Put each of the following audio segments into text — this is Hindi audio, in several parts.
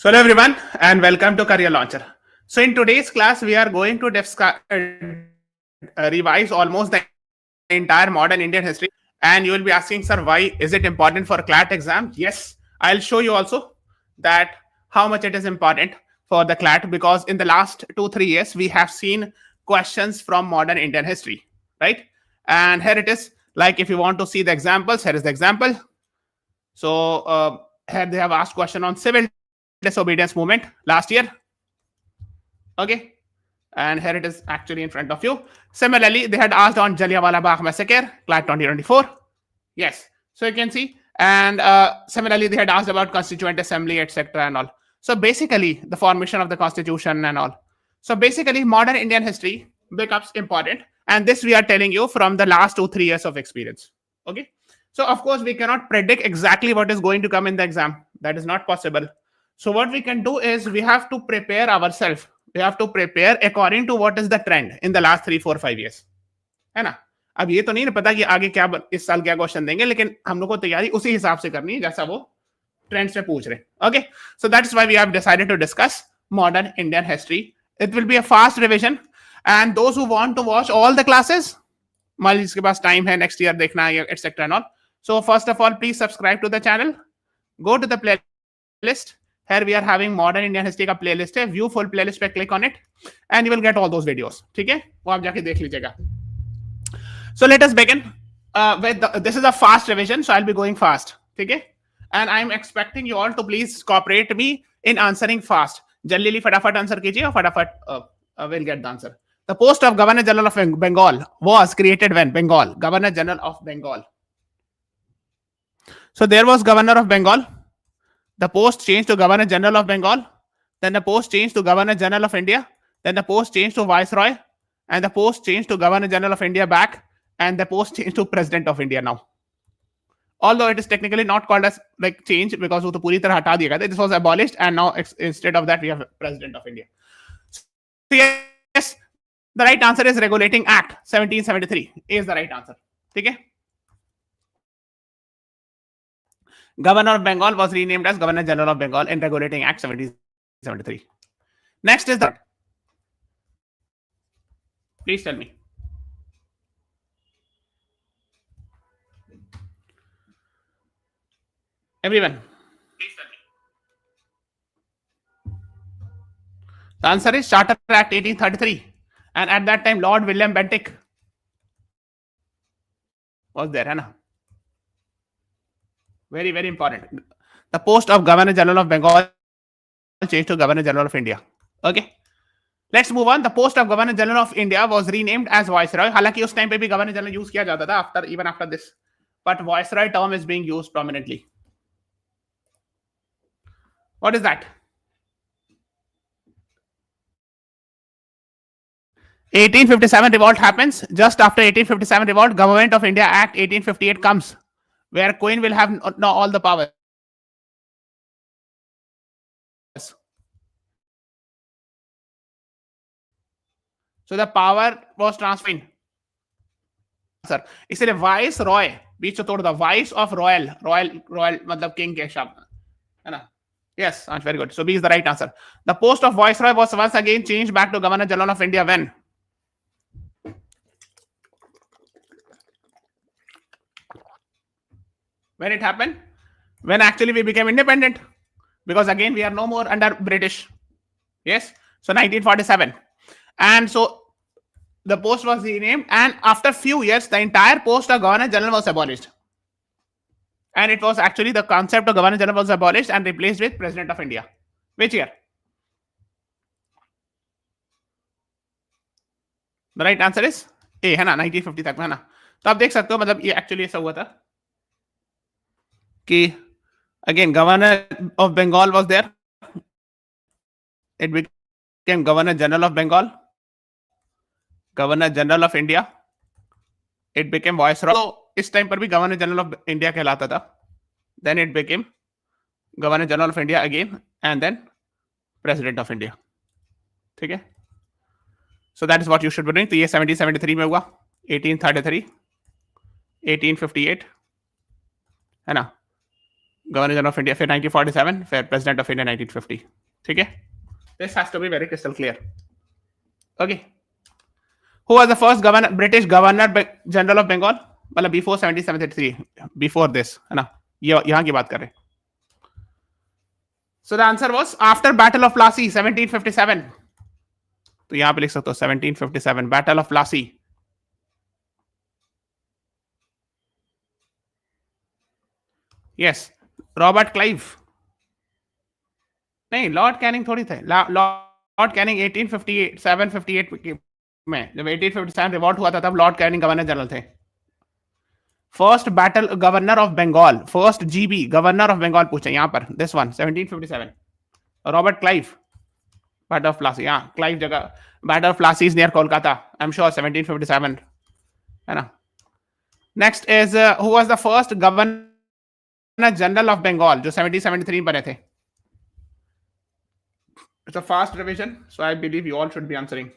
So hello everyone and welcome to Career Launcher. So in today's class we are going to revise almost the entire modern Indian history, and you will be asking, sir, why is it important for CLAT exam? Yes, I'll show you also that how much it is important for the CLAT, because in the last 2-3 years we have seen questions from modern Indian history, right? And here it is. Like, if you want to see the examples, here is the example. So here they have asked question on civil disobedience movement last year. Okay, and here it is actually in front of you. Similarly, they had asked on Jallianwala Bagh massacre, CLAT 2024. Yes, so you can see. And similarly, they had asked about constituent assembly, etc. and all. So basically, the formation of the constitution and all. So basically, modern Indian history becomes important, and this we are telling you from the last 2-3 years of experience. Okay, so of course we cannot predict exactly what is going to come in the exam. That is not possible. So what we can do is we have to prepare ourselves. We have to prepare according to what is the trend in the last 3-4-5 years, है ना? अब ये तो नहीं पता कि आगे क्या इस साल क्या क्वेश्चन देंगे, लेकिन हम लोग को तैयारी उसी हिसाब से करनी है जैसा वो ट्रेंड्स में पूछ रहे हैं. Okay, so that's why we have decided to discuss modern Indian history. It will be a fast revision, and those who want to watch all the classes, मान लीजिए जिसके पास टाइम है नेक्स्ट ईयर देखना है etcetera and all. So first of all please subscribe to the channel, go to the playlist. Here we are having modern Indian history का playlist है, view full playlist पे click on it and you will get all those videos. ठीक है, वो आप जाके देख लीजिएगा. So let us begin with this is a fast revision, so I'll be going fast. ठीक है, and I'm expecting you all to please cooperate me in answering fast. जल्दी फटाफट आंसर कीजिए और फटाफट will get the answer. The post of Governor General of Bengal was created when? Bengal, Governor General of Bengal. So there was Governor of Bengal. The post changed to Governor General of Bengal. Then the post changed to Governor General of India. Then the post changed to Viceroy. And the post changed to Governor General of India back. And the post changed to President of India now. Although it is technically not called as like change, because वो तो पूरी तरह हटा दिया गया था. This was abolished, and now instead of that we have President of India. So yes, the right answer is Regulating Act 1773 is the right answer. ठीक है? Governor of Bengal was renamed as Governor General of Bengal in Regulating Act 1773. Next is that. Please tell me. Everyone. Please tell me. The answer is Charter Act 1833. And at that time, Lord William Bentinck was there, है ना? Very, very important. The post of Governor General of Bengal changed to Governor General of India. Okay. Let's move on. The post of Governor General of India was renamed as Viceroy. हालांकि उस टाइम पे भी Governor General यूज किया जाता था even after this. But Viceroy term is being used prominently. What is that? 1857 revolt happens. Just after 1857 revolt, Government of India Act 1858 comes, where Queen will have now all the powers. So the power was transferred. Sir, इसलिए वाइस रॉय बीच से तोड़ दो. वाइस ऑफ रॉयल, रॉयल मतलब किंग के शब्द है ना? Yes, very good. So B is the right answer. The post of Viceroy was once again changed back to Governor General of India when? When it happened? When actually we became independent, because again we are no more under British. Yes, so 1947. And so the post was renamed, and after few years the entire post of Governor General was abolished, and it was actually the concept of Governor General was abolished and replaced with President of India. Which year? The right answer is A, है ना? 1950 तक में, है ना? तो आप देख सकते हो मतलब ये एक्चुअली ऐसा हुआ था कि again Governor of Bengal was there. It became Governor General of Bengal, Governor General of India. It became Viceroy. So इस टाइम पर भी Governor General of India कहलाता था. Then it became Governor General of India again, and then President of India. ठीक है? So that is what you should be doing. तो ये 1773 में हुआ, 1833, 1858, है ना? गवर्नर जनरल ऑफ इंडिया, फिर 1947, फिर प्रेसिडेंट ऑफ इंडिया 1950. ठीक है, this has to be very crystal clear. Okay, who was the first governor, British governor general of Bengal, मतलब बिफोर 1773, बिफोर दिस, है ना, ये यहां की बात कर रहे हैं. So the answer was after battle of Plassey 1757. तो यहां पे लिख सकते हो 1757, battle of Plassey. Yes, Robert Clive. नहीं, लॉर्ड कैनिंग थोड़ी थे. लॉर्ड कैनिंग 1858 758 में, जब 1857 रिवॉल्ट हुआ था, तब लॉर्ड कैनिंग गवर्नर जनरल थे. First battle governor of Bengal, first GB governor of Bengal पूछे यहां पर, this one 1757. Robert Clive, battle of Plassey, हाँ क्लाइव जगह, battle of Plassey is near Kolkata, I am sure 1757, है ना. Next is who was the first governor general of Bengal, जो 1773 बने थे. It's a fast revision, so I believe you all should be answering.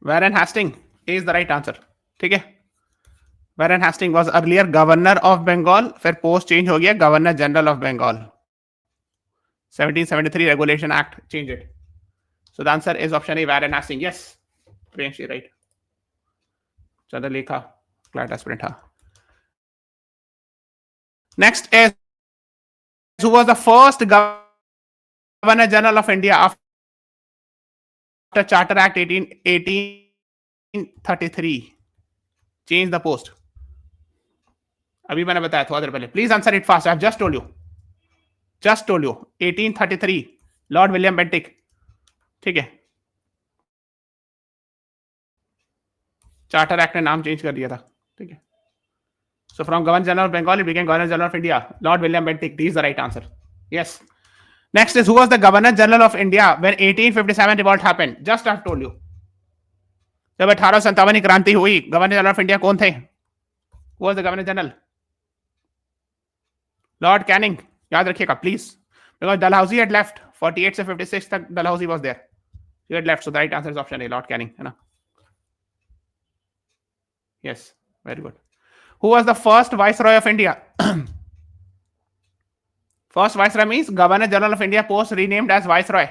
Warren Hastings is the right answer. ठीक है, Warren Hastings was earlier governor of Bengal, फिर पोस्ट चेंज हो गया governor general of Bengal. 1773 Regulation Act changed it. So the answer is option A, Warren Hastings. Yes, Priyanshi, right. चलो लिखा, CLAT aspirant था. Next is who was the first governor general of India after Charter Act 1833. Change the post. अभी मैंने बताया थोड़ा देर पहले. Please answer it fast. I have just told you. 1833, Lord William Bentinck. ठीक है, चार्टर एक्ट ने नाम चेंज कर दिया था. ठीक है, so from governor general of Bengal it became governor general of India, Lord William Bentinck. This is the right answer. Yes. Next is who was the governor general of India when 1857 revolt happened? Just I've told you. जब 1857 की क्रांति हुई, गवर्नर जनरल ऑफ इंडिया कौन थे? Who was the governor general? Lord Canning. याद रखिएगा please, because Dalhousie had left 48 से 56 तक. Dalhousie was there, he had left, so the right answer is option A, Lord Canning, है ना. Yes, very good. Who was the first viceroy of India? First viceroy means governor general of India, post renamed as viceroy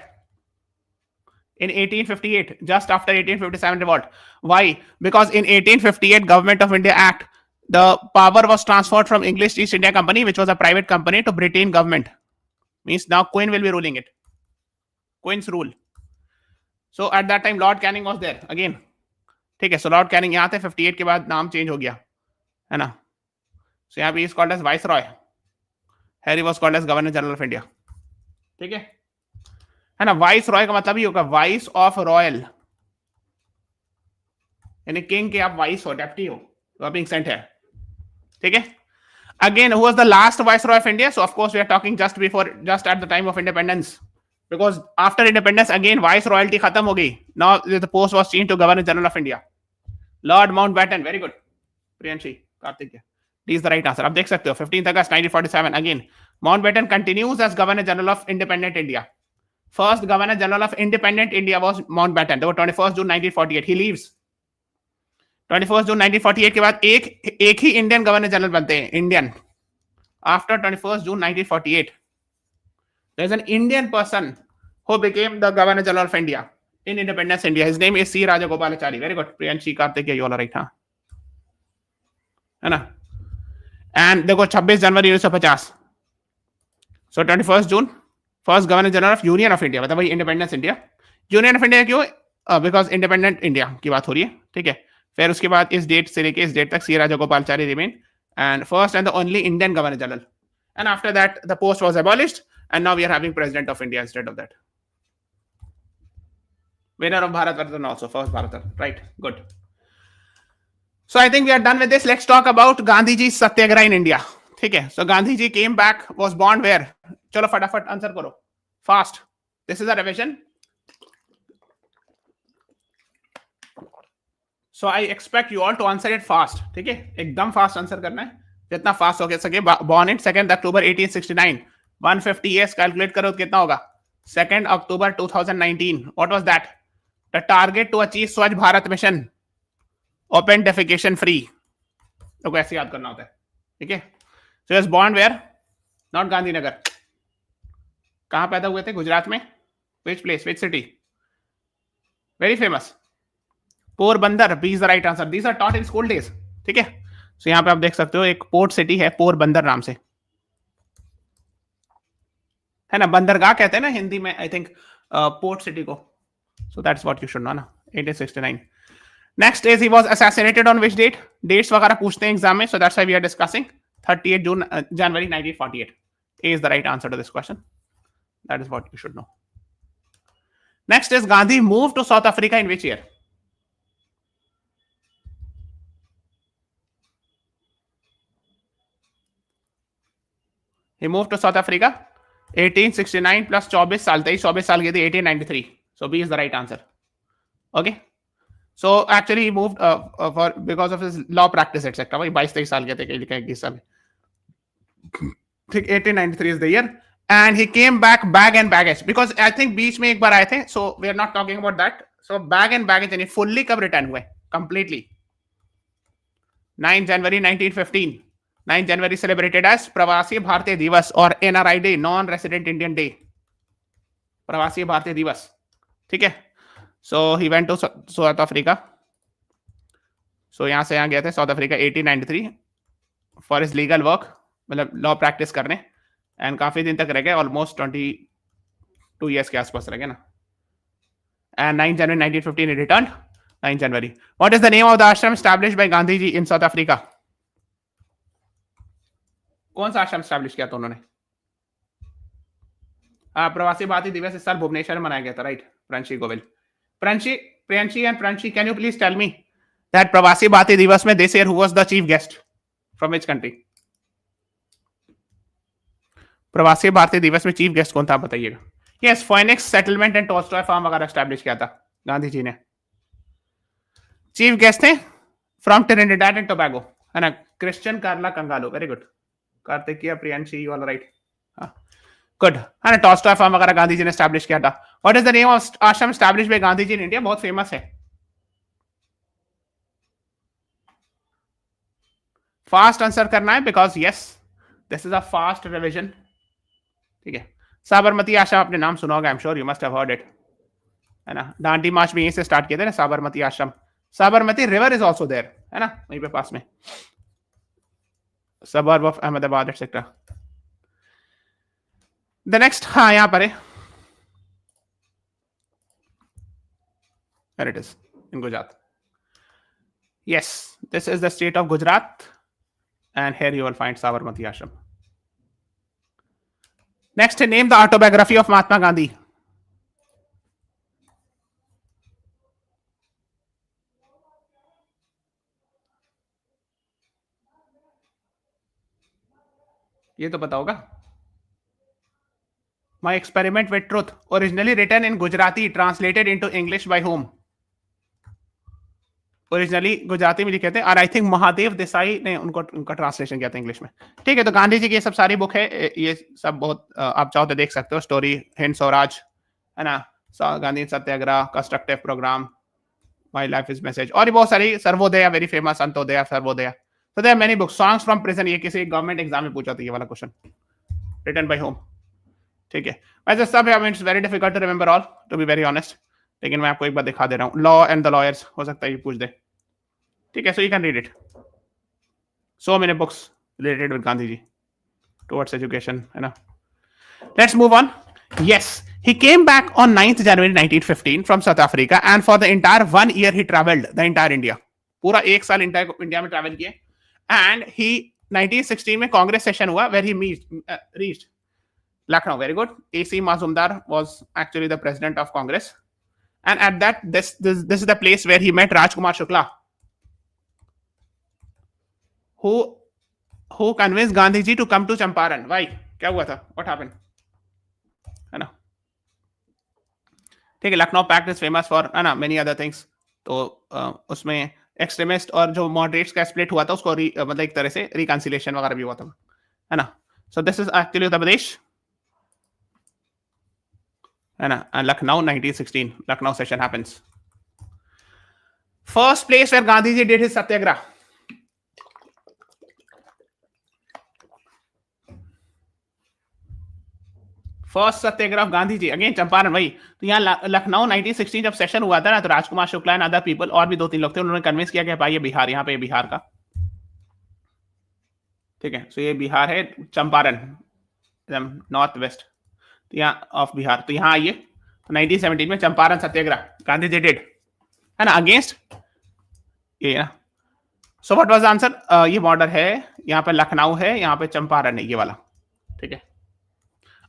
in 1858, just after 1857 revolt. Why? Because in 1858 Government of India Act, the power was transferred from English East India Company, which was a private company, to Britain government. Means now Queen will be ruling it. Queen's rule. So at that time Lord Canning was there again. ठीक है, so Lord Canning यहाँ थे, 58 के बाद नाम चेंज हो गया, है ना. So यहाँ पे is called as viceroy. Harry was called as governor general of India. ठीक है ना. viceroy का मतलब ही होगा वाइस ऑफ रॉयल, यानी किंग के आप वाइस हो, डेप्टी हो, तो आप सेंट है. ठीक है. Again, who was the last viceroy of India? So of course we are talking just at the time of independence, because after independence again vice royalty खत्म हो गई. Now the post was changed to governor general of India, Lord Mountbatten. Very good, Priyanshi, Karthik. This is the right answer. आप देख सकते हो 15th August 1947. Again Mountbatten continues as governor general of independent India. First governor general of independent India was Mountbatten. That was 21st June 1948. He leaves 21st June 1948 के बाद एक ही इंडियन गवर्नर जनरल बनते हैं. Indian after 21st June 1948 there is an Indian person who became the governor general of India in independence India. His name is C. Rajagopalachari. Very good, Priyanshi, Karthik, you all are right, हाँ, है ना. एंड देखो 26 जनवरी 1950, so 21st June first governor general of union of India, मतलब वही independence India. Union of India क्यों? बिकॉज इंडिपेंडेंट इंडिया की बात हो रही है. ठीक है. फिर उसके बाद इस डेट से लेके इस डेट तक C Rajagopalachari remain and first and the only Indian governor general. And after that the post was abolished and now we are having president of India instead of that. Winner of Bharat Ratna also, first Bharat Ratna, right? Good. So I think we are done with this. Let's talk about Gandhiji's Satyagraha in India. ठीक है. So Gandhiji came back, was born where? चलो फटाफट आंसर करो, fast. This is a revision. So I expect you all to answer it fast. ठीक है, एकदम फास्ट आंसर करना है, जितना फास्ट हो सके. Born in 2nd October 1869. 150 years calculate करो तो कितना होगा? 2nd October 2019. What was that? The target to achieve Swachh Bharat mission, open defecation free. को ऐसे याद करना होता है, ठीक है। So he was born where, not Gandhinagar, कहां पैदा हुए थे? गुजरात में। Which place, which city? Very famous, Porbandar. B is the right answer. These are taught in school days, ठीक है। सो यहाँ पे आप देख सकते हो एक पोर्ट सिटी है पोरबंदर नाम से, है ना। बंदरगाह कहते हैं ना हिंदी में, आई थिंक पोर्ट सिटी को। So that's what you should know ना। 1869। Next is he was assassinated on which date? Dates वगैरह पूछते हैं एग्जाम में, so that's why we are discussing. 38 June January 1948 is the right answer to this question. That is what you should know. Next is Gandhi moved to South Africa in which year? He moved to South Africa 1869 plus 24 साल, 24 साल के थे 1893. So B is the right answer. Okay. So actually he moved for because of his law practice etc. वही 22-23 साल के थे, कहीं लिखा है 21 साल, ठीक। 1893 is the year. And he came back bag and baggage because I think बीच में एक बार आए थे, so we are not talking about that. So bag and baggage यानी fully कब रिटर्न हुए? Completely 9 जनवरी 1915. 9 जनवरी सेलिब्रेटेड एज प्रवासी भारतीय दिवस और NRI day, non resident Indian day, Pravasi Bharatiya Divas, ठीक है। So he went to South Africa. सो यहां से यहां गए थे South Africa 1893 for his legal work, मतलब लॉ प्रैक्टिस करने, एंड काफी दिन तक रह गए, ऑलमोस्ट 22 ईयर्स के आसपास रह गए ना। And 9 January 1915 he returned. 9 January. What is the name of the ashram established by Gandhi ji in South Africa? कौन सा आश्रम एस्टैब्लिश किया था उन्होंने? प्रवासी भारतीय दिवस इस साल भुवनेश्वर में मनाया गया था, right. Priyanshi Govil. Priyanshi and Priyanshi, can you please tell me that Pravasi Bharatiya Divas में this year who was the chief guest from which country? Pravasi Bharatiya Divas में चीफ गेस्ट कौन था, बताइएगा। Yes, Phoenix settlement and Tolstoy farm वगैरह एस्टैब्लिश किया था गांधी जी ने। चीफ गेस्ट थे फ्रॉम ट्रिनिडाड एंड टोबैगो, है ना, Christian Carla Kangaloo. Very good Kartikiya, Priyanshi, you all right, good, है ना। टॉल्स्टॉय फार्म वगैरह गांधी जी ने एस्टैब्लिश किया था। What is the name of ashram established by Gandhi ji in India? बहुत फेमस है, फास्ट आंसर करना है because yes this is a fast revision, ठीक है। साबरमती आश्रम आपने नाम सुना होगा, I am sure you must have heard it, है ना। दांडी मार्च भी यहीं से स्टार्ट किए थे ना, Sabarmati Ashram. Sabarmati river is also there, है ना, वहीं पे पास में, suburb of Ahmedabad etcetera. The next, हाँ यहां पर है, where it is in Gujarat. Yes, this is the state of Gujarat, and here you will find Sabarmati Ashram. Next, name the autobiography of Mahatma Gandhi. ये तो पता होगा। My Experiment with Truth, originally written in Gujarati, translated into English by whom? Originally Gujarati में लिखे थे, और आई थिंक महादेव देसाई ने उनका ट्रांसलेशन किया था इंग्लिश में, ठीक है। तो गांधी जी की ये सब सारी बुक है, ये सब बहुत आप चाहो तो देख सकते हो। स्टोरी, हिंद स्वराज, है ना, Gandhi Satyagraha, constructive programme, my life is message, और भी बहुत सारी, सर्वोदय वेरी फेमस, अंत्योदय, सर्वोदय, तो there many books. Songs from prison, ये किसी गवर्नमेंट एग्जाम में पूछा था ये वाला क्वेश्चन, रिटन बाय होम, ठीक है। वैसे सब है, it's very difficult to remember all, to be very honest, लेकिन मैं आपको एक बार दिखा दे रहा हूँ। लॉ एंड द लॉयर्स, हो सकता है ये पूछ दे, ठीक है। So you can read it, so many books related with Gandhi ji towards education, है ना। Let's move on. Yes, he came back on 9th January 1915 from South Africa, and for the entire 1 year he traveled the entire India. पूरा एक साल इंडिया में ट्रैवल किए, एंड ही 1916 में कांग्रेस सेशन हुआ where he reached Lucknow. Very good. AC Mazumdar was actually the president of Congress, and at that this is the place where he met Rajkumar Shukla, who convinced Gandhi ji to come to Champaran. Why? क्या हुआ था? What happened? है ना, ठीक है। Lucknow pact is famous for, है ना, मेनी अदर थिंग्स। तो उसमें एक्सट्रीमिस्ट और जो मॉडरेट्स का स्प्लिट हुआ था उसको मतलब एक तरह से रिकंसिलिएशन वगैरह भी हुआ था, है ना। So this is actually Uttar Pradesh, है ना, and Lucknow 1916 Lucknow session happens. First place where Gandhi ji did his satyagraha, first satyagraha of Gandhi ji, again Champaran वही। तो यहाँ लखनऊ 1916 जब सेशन हुआ था ना, तो राजकुमार शुक्ला एंड अदर पीपल और भी 2-3 लोग थे, उन्होंने कन्विंस किया कि भाई ये बिहार, यहाँ पे बिहार का, ठीक है। सो ये बिहार है, चंपारण नॉर्थ वेस्ट यहाँ ऑफ बिहार। तो यहाँ आइए, तो 1917 में चंपारण सत्याग्रह गांधी जी डिड, है ना, अगेंस्ट ये ना। So what was answer? ये बॉर्डर है, यहाँ पे लखनऊ है, यहाँ पे चंपारण है, ये वाला, ठीक है।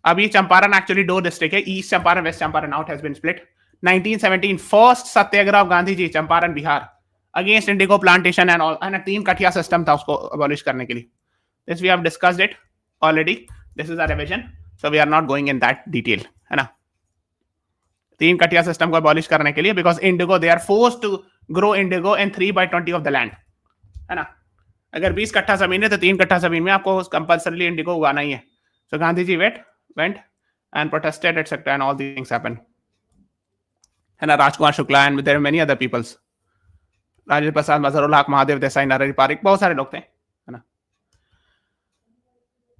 अब ये चंपारण एक्चुअली 2 डिस्ट्रिक्ट है, east Champaran, west Champaran, now it has been split. 1917 first satyagraha of Gandhi ji, Champaran Bihar, against indigo plantation and all, है ना। 3 कटिया सिस्टम था उसको अबॉलिश करने के लिए। This we have discussed it already, this is a revision, so we are not going in that detail, है ना। 3 कटिया सिस्टम को अबॉलिश करने के लिए, because indigo they are forced to grow indigo in 3/20 of the land, है ना। अगर 20 कट्ठा जमीन है तो 3 कट्ठा जमीन में आपको कंपल्सरली इंडिगो उगाना ही है। So Gandhi ji went and protested etc and all these things happened, है ना। Rajkumar Shukla and there many other peoples, Rajendra Prasad, Mazharul Haq, Mahadev Desai, Narhari Pareek, बहुत सारे लोग थे, है ना।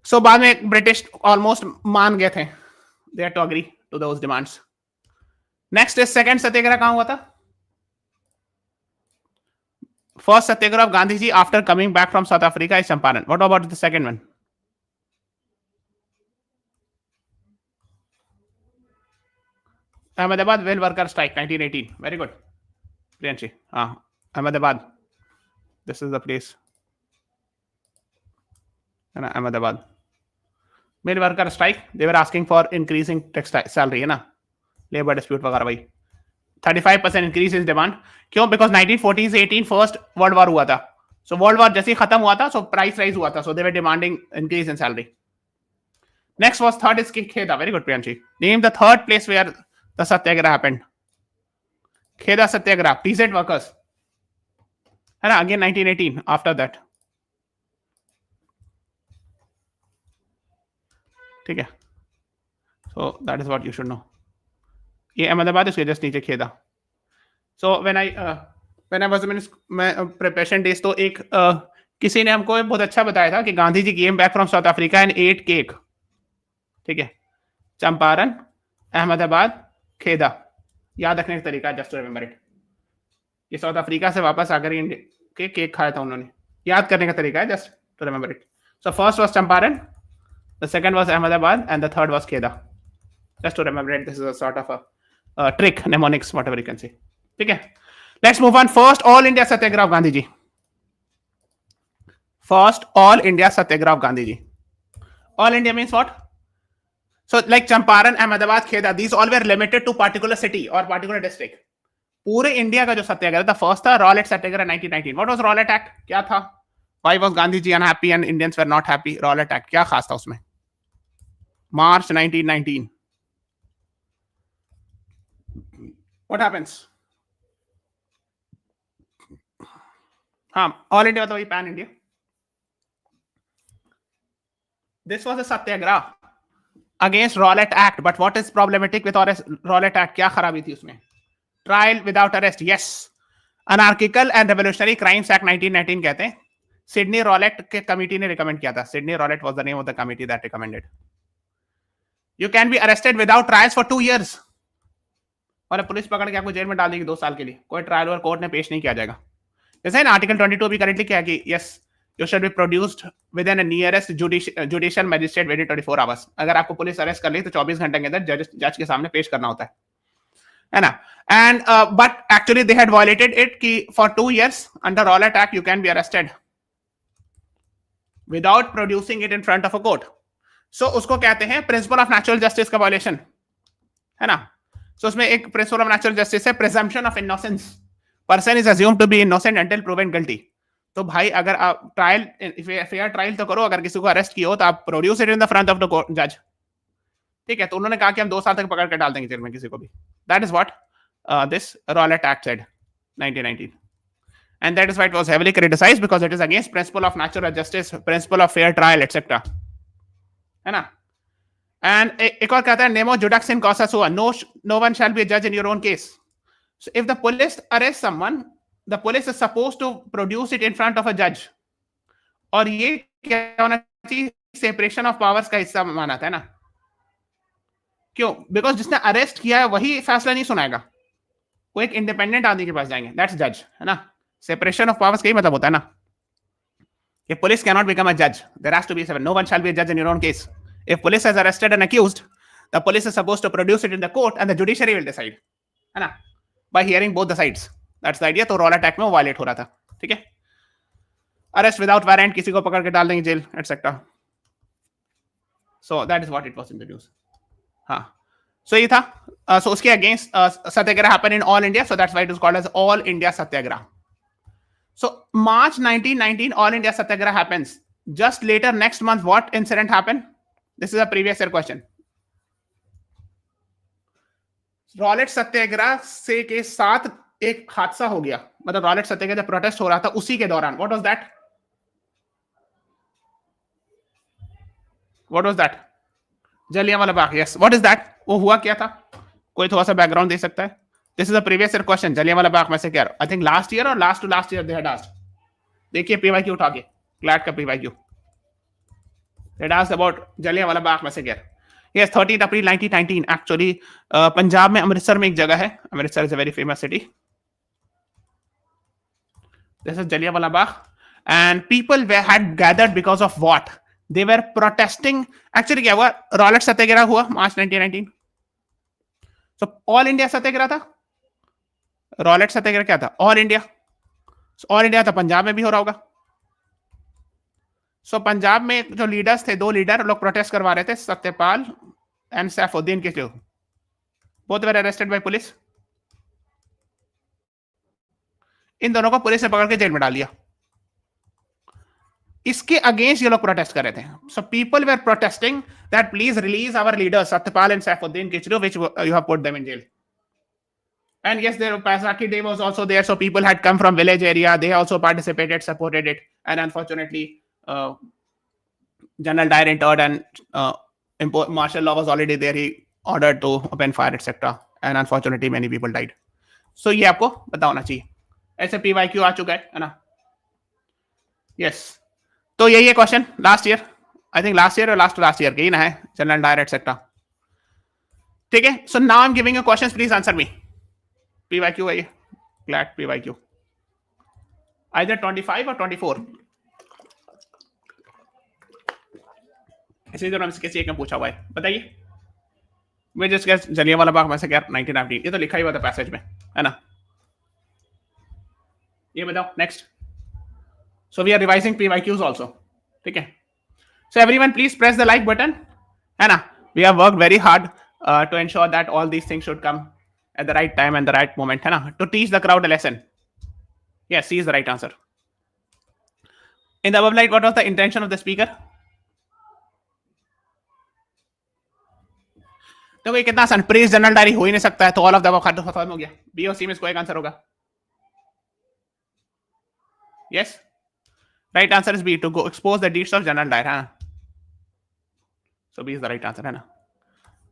सो बाद में ब्रिटिश ऑलमोस्ट मान गए थे, they had to agree to those demands. Next is second satyagraha कहां हुआ था? First satyagraha of Gandhi ji after coming back from South Africa is Champaran. What about the second one? Ahmedabad well worker strike 1918. Very good, Priyanshi. Ahmedabad, this is the place, है ना, Ahmedabad mill worker strike, they were asking for increasing textile salary, है ना, labor dispute वगैरह भाई। 35% increase in demand, क्यों? Because 1914 से 18 फर्स्ट वर्ल्ड वॉर हुआ था, so वर्ल्ड वॉर जैसे ही खत्म हुआ था, so price rise हुआ था, so they were demanding increase in salary. Next was third is Kheda. Very good, Priyanshi. Name the third place where the satyagraha happened. Kheda satyagraha, TZ workers, है ना, again 1918 after that, ठीक है। so that is what you should know. ये अहमदाबाद, इसके जस्ट नीचे खेदा। so when I was in preparation days, तो एक किसी ने हमको बहुत अच्छा बताया था कि Gandhi ji came back from South Africa and ate cake, ठीक है। चंपारण, अहमदाबाद, खेदा, याद रखने का तरीका, जस्ट टू रिमेंबर इट। ये साउथ अफ्रीका से वापस आकर के केक खाया था उन्होंने, याद करने का तरीका है, just to remember it. So first was Champaran, the second was Ahmedabad and the third was Kheda, just to remember it. This is a sort of a trick, mnemonics, whatever you can say, ठीक है। Let's move on. First all India Satyagraha of Gandhi ji, first all India Satyagraha of Gandhi ji. All India means what? So like Champaran, Ahmedabad, Kheda, these all were limited to particular city or particular district. पूरे इंडिया का जो सत्याग्रह था, फर्स्ट था Rowlatt satyagraha 1919। What was Rowlatt act? क्या था? Why was Gandhi ji unhappy and Indians were not happy? Rowlatt act क्या खास था उसमें? मार्च 1919। What happens? हाँ, ऑल इंडिया तो वही pan India. This was a satyagraha against Rowlatt act, but what is problematic with Rowlatt act? क्या खराबी थी उसमें? Trial without arrest, yes. Anarchical and revolutionary crimes act 1919 कहते हैं। सिडनी रॉलेट के कमिटी ने रिकमेंड किया था। Sydney Rowlatt was the name of the committee that recommended. You can be arrested without trials for 2 years, और पुलिस पकड़ के आपको जेल में डाल देगी 2 साल के लिए, कोई ट्रायल और कोर्ट ने पेश नहीं किया जाएगा। जैसे ना आर्टिकल 22 भी करेक्टली क्या कि yes you should be produced with in nearest judicial magistrate with in 24 hours। अगर आपको पुलिस अरेस्ट कर ली तो 24 घंटे के अंदर जज के सामने पेश करना होता है ना। And but actually they had violated it कि for 2 years under Rowlatt act you can be arrested without producing it in front of a court. So उसको कहते हैं प्रिंसिपल ऑफ नेचुरल जस्टिस का वायलेशन, है ना। सो उसमें एक प्रिंसिपल ऑफ नेचुरल जस्टिस है, presumption of innocence, person is assumed to be innocent until proven guilty. तो भाई अगर आप ट्रायल, फेयर ट्रायल तो करो, अगर किसी को अरेस्ट किया हो तो आप produce it in the front of the जज, ठीक है। तो उन्होंने कहा कि हम 2 साल तक पकड़ के डाल देंगे जेल में किसी को भी। That is what this Rowlatt act said 1919, and that is why it was heavily criticized because it is against principle of natural justice, principle of fair trial etc, है ना। and एक और कहता है nemo judax in causa sua, no one shall be a judge in your own case. So if the police arrest someone, the police is supposed to produce it in front of a judge, और ये क्या होना चाहिए? सेपरेशन ऑफ पावर्स का हिस्सा माना था ना। क्यों? बिकॉज जिसने अरेस्ट किया है वही फैसला नहीं सुनाएगा, वो एक इंडिपेंडेंट आदमी के पास जाएंगे, दैट्स जज, है ना? सेपरेशन ऑफ पावर्स का ही मतलब होता है ना कि police can not become a जज, there has to be no one shall be a जज in your own case. If police has arrested an accused, the police is supposed to produce it in the court and the judiciary will decide, है ना, by hearing both the sides. That's the idea. तो रॉलेट एक्ट में वो वायलेट हो रहा था. ठीक है, अरेस्ट विदाउट वारंट, किसी को पकड़ के डाल देंगे jail etcetera. So that is what it was in the news. हाँ, सो ये था. सो उसके against satyagraha happen in all India, so that's why it is called as all India satyagraha. So March 1919 All India Satyagraha happens. Just later next month what incident happened? This is a previous year question. Rowlatt Satyagraha से के साथ एक हादसा हो गया, मतलब रॉलेट सत्याग्रह जब प्रोटेस्ट हो रहा था उसी के दौरान. What was that? What was that? Jallianwala Bagh. Yes. What is that? वो हुआ क्या था? कोई थोड़ा सा बैकग्राउंड दे सकता है? This is a previous year question. Jallianwala Bagh में से क्या? I think last year और last to last year they had asked. देखिए PYQ उठा के, CLAT का PYQ. They had asked about Jallianwala Bagh में से क्या? Yes, 13 April 1919. Actually, पंजाब में अमृतसर में एक जगह है. Amritsar is a very famous city. This is Jallianwala Bagh. And people had gathered because of what? They were protesting. Actually क्या हुआ? रॉलेट सत्याग्रह हुआ March 1919. So ऑल इंडिया सत्याग्रह था. रॉलेट सत्याग्रह क्या था? All India. ऑल इंडिया था, पंजाब में भी हो रहा होगा. सो पंजाब में जो लीडर्स थे, दो लीडर लोग प्रोटेस्ट करवा रहे थे, सत्यपाल एंड सैफुद्दीन के जो, both were arrested by police. इन दोनों को पुलिस ने पकड़ के जेल में डाल दिया. इसके अगेंस्ट ये लोग प्रोटेस्ट कर रहे थे. So people were protesting that please release our leaders Satyapal and Saifuddin Kitchlew, which you have put them in jail. And yes, their Paisakhi Day was also there, so people had come from village area. They also participated, supported it, and unfortunately, General Dyer entered, and martial law was already there. He ordered to open fire, etc. And unfortunately, many people died. So ये आपको पता होना चाहिए. ऐसे PYQ आ चुका है ना? Yes. तो यही है question last year, I think last year और लास्ट ईयर के ही ना है, जनरल डायर एटसेट्रा. ठीक है. So now I am giving you questions, please answer me. PYQ है ये, CLAT PYQ, either 25 or 24. इसी तरह से किसी एक में पूछा हुआ है, बताइए. मैं जस्ट गेस जलियांवाला बाग में से क्या 1919, ये तो लिखा ही हुआ था पैसेज में, है ना? ये बताओ next. So we are revising PYQs also. ठीक है. So everyone please press the like button, है ना? We have worked very hard to ensure that all these things should come at the right time and the right moment, है ना? To teach the crowd a lesson. Yes, C is the right answer. In the above slide, what was the intention of the speaker? तो ये कितना आसान, प्रेज जनरल डायरी हो ही नहीं सकता है, तो ऑल ऑफ द अबव खत्म हो गया. बी और सी में इसको एक आंसर होगा. Yes, right answer is B, to go expose the deeds of general Dyer, है ना? So B is the right answer, है ना?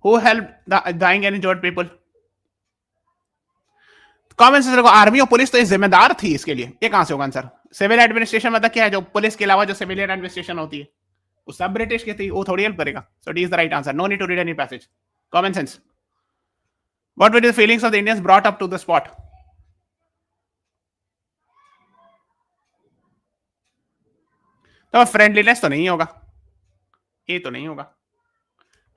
Who helped the dying and injured people? Common sense को, आर्मी और पुलिस तो जिम्मेदार थी इसके लिए. ये कहां से होगा आंसर? सिविल एडमिनिस्ट्रेशन मतलब क्या है? जो पुलिस के अलावा जो सिविलियन एडमिनिस्ट्रेशन होती है, वो सब ब्रिटिश की थी, वो थोड़ी हेल्प करेगा. So D is the right answer. No need to read any passage. Common sense. What were the feelings of the Indians brought up to the spot? तो फ्रेंडलीनेस तो नहीं होगा, ये तो नहीं होगा,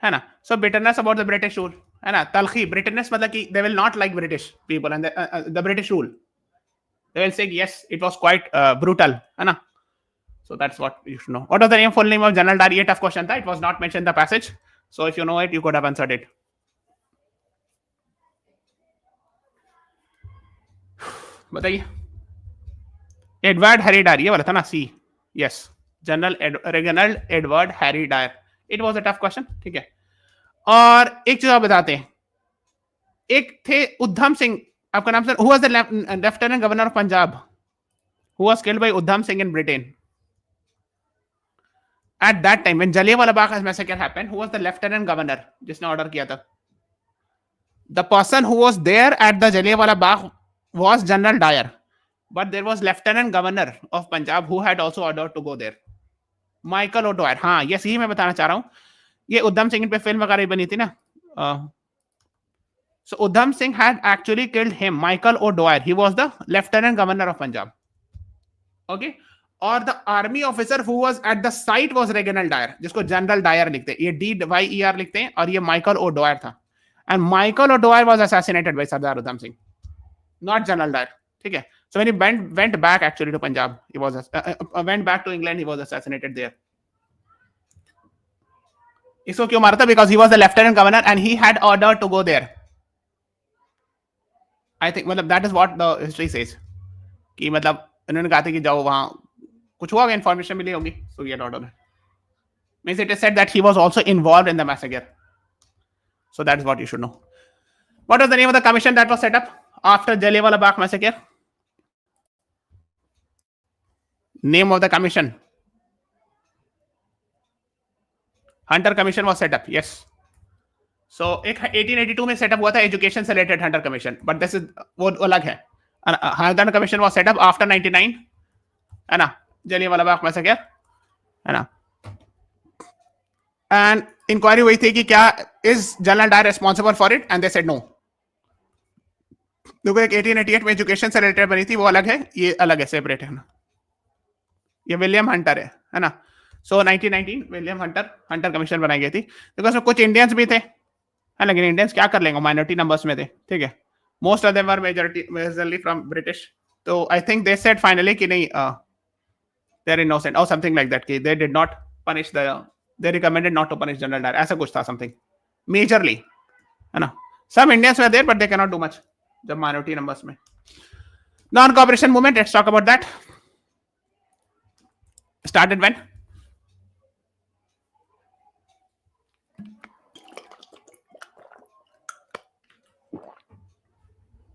है ना? So bitterness about the British rule, है ना? तलखी, ब्रिटनेस मतलब कि they will not like British people and the British rule. They will say yes it was quite brutal, है ना? So that's what you should know. What was the name, full name of general Dyer? ये टफ क्वेश्चन था. It was not mention the passage, so if you know it you could have answered it. बताइए. एडवर्ड हैरी डायर, ये वाला था ना? C. Yes, general Reginald Edward Harry Dyer. It was a tough question. ठीक है. और एक चीज आप बताते हैं, एक थे उद्धम सिंह, आपका नाम sir, who was the lieutenant governor of Punjab who was killed by Udham Singh in Britain at that time when Jallianwala Bagh massacre happened. Who was the lieutenant governor जिसने ऑर्डर किया था? The person who was there at the Jallianwala Bagh was general Dyer, but there was lieutenant governor of Punjab who had also order to go there, Michael O'Dwyer. हाँ, यस, यही मैं बताना चाह रहा हूं. ये उद्धम सिंह पे फिल्म वगैरह बनी थी ना, So Udham Singh had actually killed him, Michael O'Dwyer. He was the Lieutenant Governor of Punjab. Okay. और the army officer who was at the site was Reginald Dyer, जिसको जनरल डायर लिखते हैं, ये DYER लिखते हैं, और ये माइकल ओडोयर था. And Michael O'Dwyer was assassinated by Sardar Udham Singh, not general Dyer. ठीक है. So when he went back actually to Punjab, he was went back to England, he was assassinated there. इसको क्यों मारा था? Because he was the lieutenant governor and he had ordered to go there. I think मतलब that is what the history says, कि मतलब उन्होंने कहा था कि जाओ वहां, कुछ हुआ, इंफॉर्मेशन मिली होगी. So he had ordered. Means it is said that he was also involved in the massacre. So that is what you should know. What was the name of the commission that was set up after Jallianwala Bagh massacre? Name of the commission. Hunter Commission was set up. Yes. So एक 1882 में सेटअप हुआ था एजुकेशन से related Hunter commission, but this is वो अलग है. Hunter commission was setup after 99, है ना, जलियांवाला बाग मैसेकर, है ना. एंड इंक्वायरी हुई थी कि क्या is general Dyer responsible for it, and they said no. देखो एक 1888 में एजुकेशन से रिलेटेड बनी थी, वो अलग है, ये अलग है, सेपरेट है ना. ये विलियम हंटर है ना. सो 1919 विलियम हंटर कमीशन बनाई गई थी. बिकॉज उसमें कुछ इंडियंस भी थे, है, लेकिन इंडियंस क्या कर लेंगे, माइनॉरिटी नंबर्स में थे. ठीक है. Most of them were majorly from British. तो I think they said finally कि नहीं, दे आर इनोसेंट और समथिंग लाइक दैट, कि they did not punish they recommended not to punish general Dyer, ऐसा कुछ था something majorly, है ना. some Indians were there but they cannot do much जब minority numbers में. non cooperation movement, let's talk about that. Started when?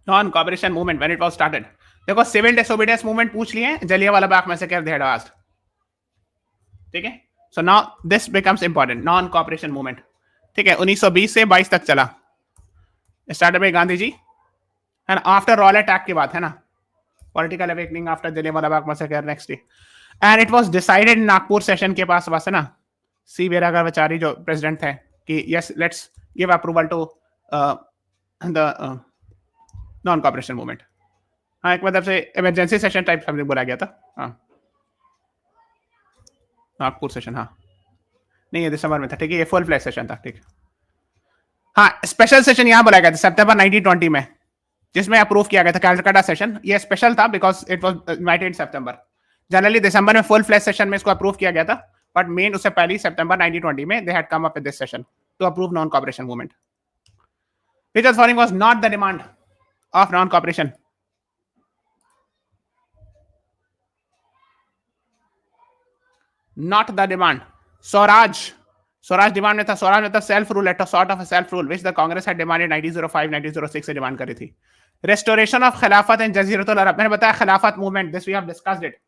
non cooperation movement, when it was started. देखो सिविल डिसोबीडियंस मूवमेंट पूछ लिए हैं, जलियांवाला बाग में से क्या they had asked. ठीक है. So now this becomes important, non cooperation movement. ठीक है. 1920 से 22 तक चला. Started by Gandhi ji, and after Rowlatt Act के बाद, है ना, political awakening after Jallianwala Bagh massacre next day. And it was decided in Nagpur session के पास, है ना, सी वीरागाचारी जो प्रेसिडेंट थे, कि yes let's give approval to the non cooperation movement. हाँ, एक मतलब से इमरजेंसी सेशन टाइप समथिंग बोला गया था. हाँ, नागपुर सेशन, हाँ नहीं, ये दिसंबर में था. ठीक है. ये फुल फ्लैश सेशन था. ठीक है. हाँ, स्पेशल सेशन यहाँ बुलाया गया था सितंबर 1920 में, जिसमें अप्रूव किया गया था कैलकाटा सेशन. ये स्पेशल था because it was invited in September. Generally दिसंबर में फुल फ्लैश सेशन में इसको अप्रूव किया गया था, बट मेन उससे पहले सितंबर 1920 में they had come up with this session to approve non cooperation movement. Which of the following was not the demand of non cooperation? Not the demand. Swaraj demand में था. स्वराज में था self rule, at sort of self rule, which the Congress had demanded 1905 1906 से डिमांड करी थी. Restoration of Khilafat in Jaziratul अरब, मैंने बताया Khilafat movement, this we have discussed it.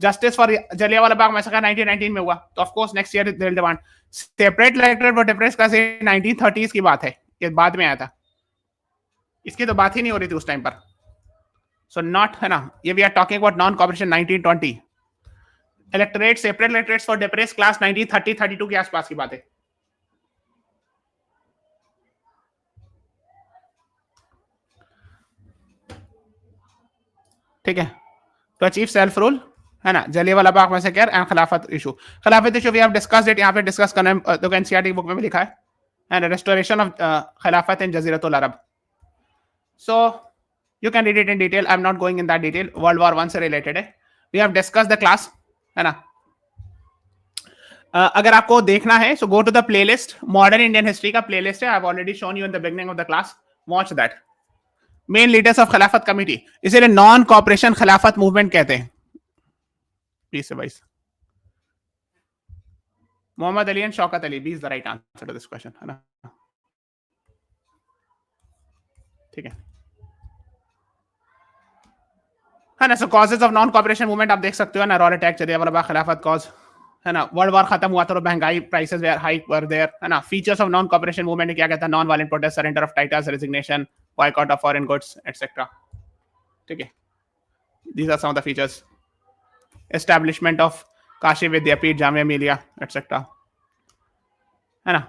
Justice for Jallianwala Bagh massacre 1919 में हुआ, तो of course next year they will demand separate electorate for difference class. 1930s की बात है, ये बाद में आया था, इसकी तो बात ही नहीं हो रही थी उस टाइम पर. सो नॉट, है ना, ये we are talking about non cooperation 1920. Electorate, separate electorates for depress class 1930-32 के आसपास की बात है. ठीक है. तो अचीव सेल्फ रूल, है ना, Jallianwala Bagh massacre and Khilafat issue. Khilafat issue we have discussed it, यहाँ पे डिस्कस करना है, तो एनसीईआरटी बुक में भी लिखा है. And restoration of Khilafat in Jaziratul Arab. So you can read it in detail, I am not going in that detail. World war 1 से रिलेटेड है. We have discussed the class, है ना. अगर आपको देखना है, so go to the playlist, modern Indian history का प्लेलिस्ट है. I have already shown you in the beginning of the class, watch that. Main leaders of Khilafat committee, इसीलिए नॉन कॉपरेशन खिलाफत मूवमेंट कहते हैं. 20 से 22. Mohammad Ali and Shaukat Ali, B is the right answer to this question, है ना. ठीक है, है ना. So causes of non cooperation movement आप देख सकते हो ना. रॉल अटैक, जलियांवाला बाग, खिलाफत कॉज, है ना. वर्ल्ड वॉर खत्म हुआ तो महंगाई, prices were hike were there, है ना. Features of non cooperation movement क्या कहता है? Non violent protest, surrender of titles, resignation, boycott of foreign goods, etc. ठीक है. These are some of the features. Establishment of Kashi Vidyapeeth, Jamia Millia, etc. है ना.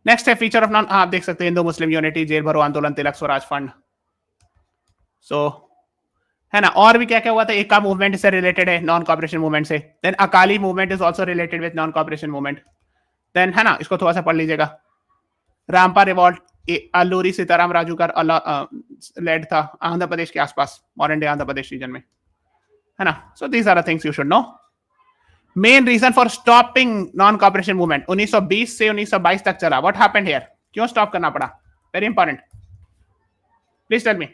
नेक्स्ट है फीचर ऑफ नॉन, आप देख सकते हैं हिंदू मुस्लिम यूनिटी, जेल भरो आंदोलन, तिलक स्वराज फंड, सो है ना। और भी क्या क्या हुआ था, एक का मूवमेंट से रिलेटेड है, नॉन कॉपरेशन मूवमेंट से। Then Akali movement is also related with non cooperation movement. Then है ना, इसको थोड़ा सा पढ़ लीजिएगा। रामपा रिवॉल्ट, अल्लूरी सीताराम राजू का लेड था आंध्र प्रदेश के आसपास, modern day Andhra Pradesh region में, है ना। So these are the things you should know. Main reason for stopping non cooperation movement 1920 से 1922 तक चला। व्हाट हैपेंड हियर, क्यों स्टॉप करना पड़ा, very important, please tell me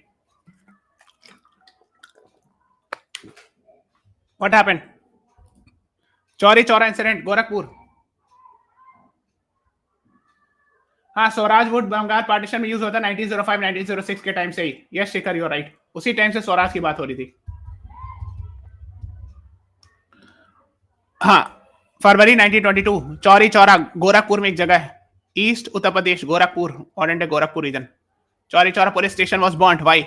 what happened. Chauri Chaura incident, Gorakhpur. हाँ, स्वराज वुड बंगाल पार्टीशन में यूज होता है 1905 1906 के टाइम से ही। Yes Shekhar, you are right, उसी टाइम से स्वराज की बात हो रही थी। हाँ, फरवरी 1922, चौरी चौरा गोरखपुर में एक जगह है, east Uttar Pradesh, Gorakhpur, modern day Gorakhpur region. Chauri Chaura police station was burned, why,